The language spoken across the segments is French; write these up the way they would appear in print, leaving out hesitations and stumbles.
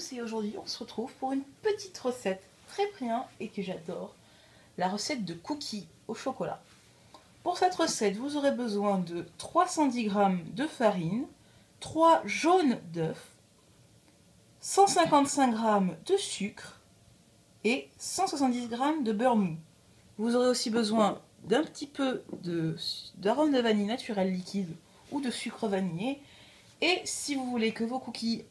tous et aujourd'hui on se retrouve pour une petite recette très bien et que j'adore, la recette de cookies au chocolat. Pour cette recette vous aurez besoin de 310 g de farine, 3 jaunes d'œufs, 155 g de sucre et 170 g de beurre mou. Vous aurez aussi besoin d'un petit peu d'arôme de vanille naturel liquide ou de sucre vanillé. Et si vous voulez que vos cookies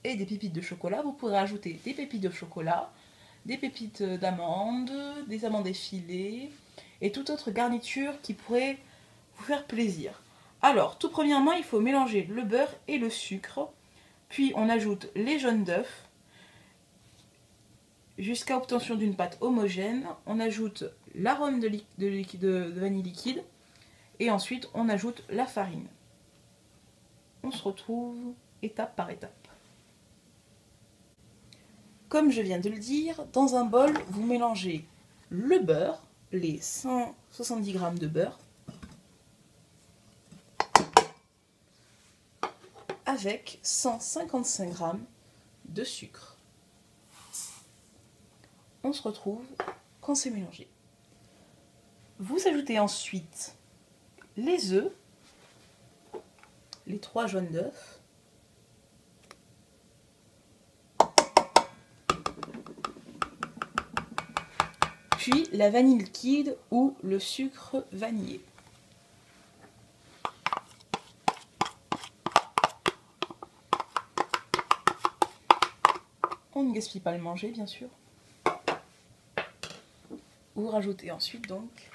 aient des pépites de chocolat, vous pourrez ajouter des pépites de chocolat, des pépites d'amandes, des amandes effilées et toute autre garniture qui pourrait vous faire plaisir. Alors, tout premièrement, il faut mélanger le beurre et le sucre, puis on ajoute les jaunes d'œufs jusqu'à obtention d'une pâte homogène. On ajoute l'arôme de vanille liquide et ensuite on ajoute la farine. On se retrouve étape par étape. Comme je viens de le dire, dans un bol, vous mélangez le beurre, les 170 g de beurre, avec 155 g de sucre. On se retrouve quand c'est mélangé. Vous ajoutez ensuite les œufs, les 3 jaunes d'œufs, puis la vanille liquide ou le sucre vanillé. On ne gaspille pas le manger, bien sûr. Vous rajoutez ensuite donc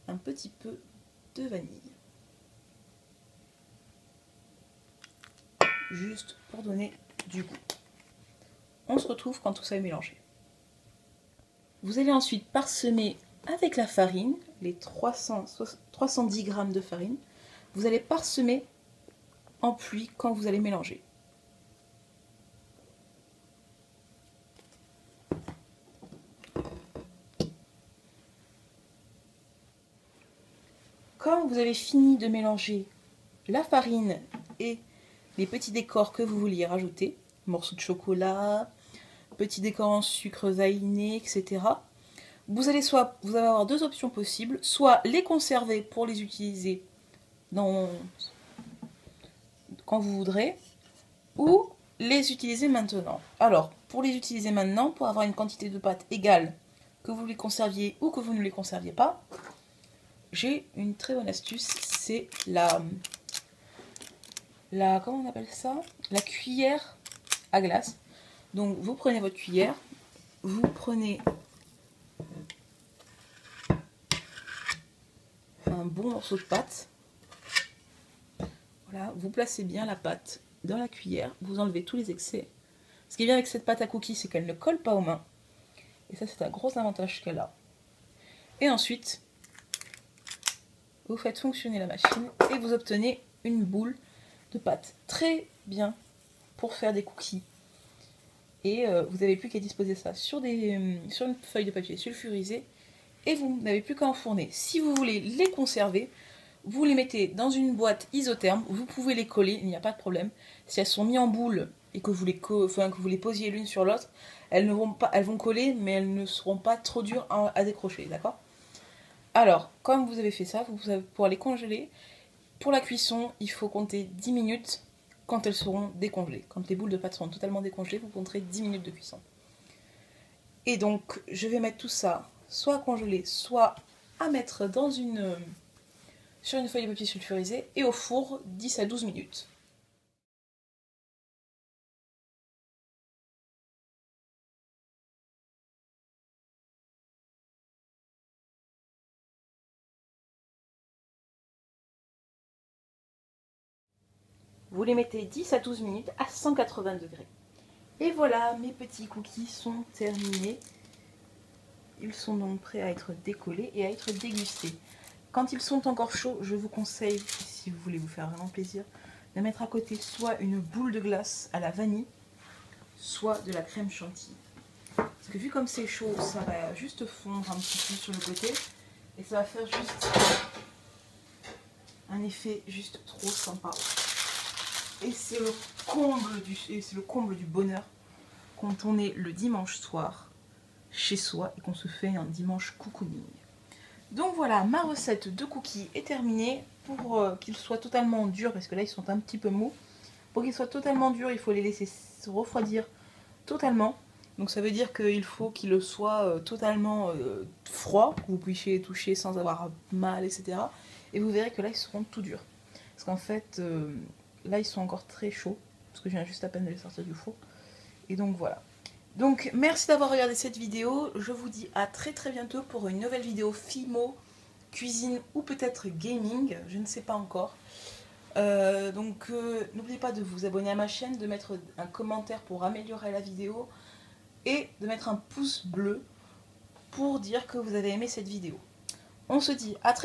un petit peu de vanille. Juste pour donner du goût. On se retrouve quand tout ça est mélangé. Vous allez ensuite parsemer avec la farine, les 310 g de farine. Vous allez parsemer en pluie quand vous allez mélanger. Quand vous avez fini de mélanger la farine et les petits décors que vous vouliez rajouter, morceaux de chocolat, petits décors en sucre vanillé, etc. Vous allez avoir deux options possibles, soit les conserver pour les utiliser quand vous voudrez, ou les utiliser maintenant. Alors, pour les utiliser maintenant, pour avoir une quantité de pâte égale, que vous les conserviez ou que vous ne les conserviez pas, j'ai une très bonne astuce, c'est comment on appelle ça? La cuillère à glace. Donc vous prenez votre cuillère, vous prenez un bon morceau de pâte. Voilà, vous placez bien la pâte dans la cuillère, vous enlevez tous les excès. Ce qui est bien avec cette pâte à cookies, c'est qu'elle ne colle pas aux mains. Et ça, c'est un gros avantage qu'elle a. Et ensuite, vous faites fonctionner la machine et vous obtenez une boule de pâte très bien pour faire des cookies. Et vous n'avez plus qu'à disposer ça sur une feuille de papier sulfurisé et vous n'avez plus qu'à enfourner. Si vous voulez les conserver, vous les mettez dans une boîte isotherme, vous pouvez les coller, il n'y a pas de problème. Si elles sont mises en boule et que vous les posiez l'une sur l'autre, elles vont coller, mais elles ne seront pas trop dures à décrocher, d'accord? Alors, comme vous avez fait ça, vous allez pouvoir les congeler. Pour la cuisson, il faut compter 10 minutes quand elles seront décongelées. Quand les boules de pâte seront totalement décongelées, vous compterez 10 minutes de cuisson. Et donc, je vais mettre tout ça soit à congeler, soit à mettre sur une feuille de papier sulfurisé et au four 10 à 12 minutes. Vous les mettez 10 à 12 minutes à 180 degrés. Et voilà, mes petits cookies sont terminés. Ils sont donc prêts à être décollés et à être dégustés. Quand ils sont encore chauds, je vous conseille, si vous voulez vous faire vraiment plaisir, de mettre à côté soit une boule de glace à la vanille, soit de la crème chantilly. Parce que vu comme c'est chaud, ça va juste fondre un petit peu sur le côté et ça va faire juste un effet juste trop sympa. Et c'est le comble du bonheur quand on est le dimanche soir chez soi et qu'on se fait un dimanche cocooning. Donc voilà, ma recette de cookies est terminée. Pour qu'ils soient totalement durs, parce que là ils sont un petit peu mous, pour qu'ils soient totalement durs, il faut les laisser se refroidir totalement. Donc ça veut dire qu'il faut qu'ils soient totalement froids, que vous puissiez les toucher sans avoir mal, etc. Et vous verrez que là ils seront tout durs. Parce qu'en fait, là ils sont encore très chauds, parce que je viens juste à peine de les sortir du four. Et donc voilà. Donc merci d'avoir regardé cette vidéo. Je vous dis à très bientôt pour une nouvelle vidéo Fimo, cuisine ou peut-être gaming, je ne sais pas encore. N'oubliez pas de vous abonner à ma chaîne, de mettre un commentaire pour améliorer la vidéo et de mettre un pouce bleu pour dire que vous avez aimé cette vidéo. On se dit à très